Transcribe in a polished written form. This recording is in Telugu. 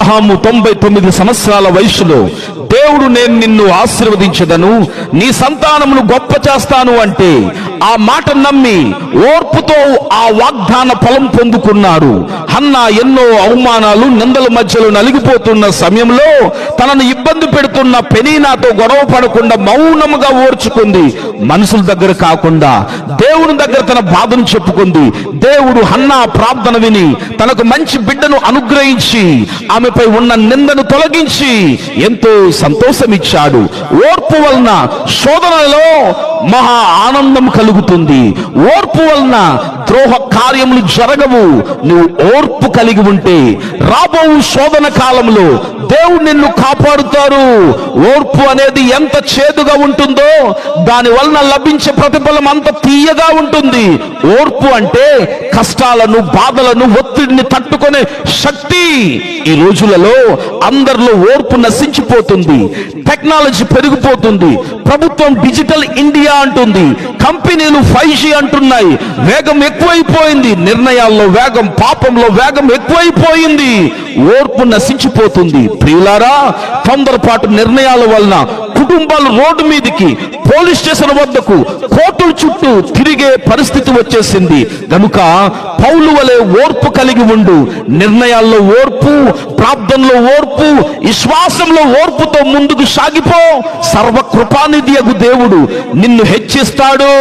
అబ్రహాము 99 సంవత్సరాల వయసులో దేవుడు నేను నిన్ను ఆశీర్వదించదను, నీ సంతానమును గొప్ప చేస్తాను అంటే ఆ మాట నమ్మి ఓర్పుతో ఆ వాగ్దాన ఫలం పొందుకున్నాడు. హన్నా ఎన్నో అవమానాలు నిందల మధ్యలో నలిగిపోతున్న సమయంలో తనను ఇబ్బంది పెడుతున్న పెనీనాతో గొడవ పడకుండా మౌనముగా ఓర్చుకుంది. మనుషుల దగ్గర కాకుండా దేవుని దగ్గర తన బాధను చెప్పుకుంది. దేవుడు హన్నా ప్రార్థన విని తనకు మంచి బిడ్డను అనుగ్రహించి ఆమెపై ఉన్న నిందను తొలగించి ఎంతో సంతోషం ఇచ్చాడు. ఓర్పు వలన శోధనలో మహా ఆనందం కలుగుతుంది. ఓర్పు వలన ద్రోహ కార్యములు జరగవు. నువ్వు ఓర్పు కలిగి ఉంటే రాబో శోధన కాలంలో దేవుడు నిన్ను కాపాడుతారు. ఓర్పు అనేది ఎంత చేదుగా ఉంటుందో దాని వలన లభించే ప్రతిఫలం అంత తీయగా ఉంటుంది. ఓర్పు అంటే కష్టాలను, బాధలను, ఒత్తిడిని తట్టుకునే శక్తి. ఈ రోజులలో అందరిలో ఓర్పు నశించిపోతుంది. టెక్నాలజీ పెరిగిపోతుంది. ప్రభుత్వం డిజిటల్ ఇండియా అంటుంది. కంపెనీలు 5G అంటున్నాయి. వేగం ఎక్కువైపోయింది. నిర్ణయాల్లో వేగం, పాపంలో వేగం ఎక్కువైపోయింది. ఓర్పు నశించిపోతుంది. ప్రియులారా, తొందరపాటు నిర్ణయాల వలన కుటుంబాలు రోడ్డు మీదకి, పోలీస్ స్టేషన్ వద్దకు, కోర్టుల చుట్టూ తిరిగే పరిస్థితి వచ్చేసింది. కనుక పౌలు వలె ఓర్పు కలిగి ఉండు. నిర్ణయాల్లో ఓర్పు, ప్రార్థనలో ఓర్పు, విశ్వాసంలో ఓర్పుతో ముందుకు సాగిపో. సర్వకృపానిధియగు దేవుడు నిన్ను హెచ్చిస్తాడు.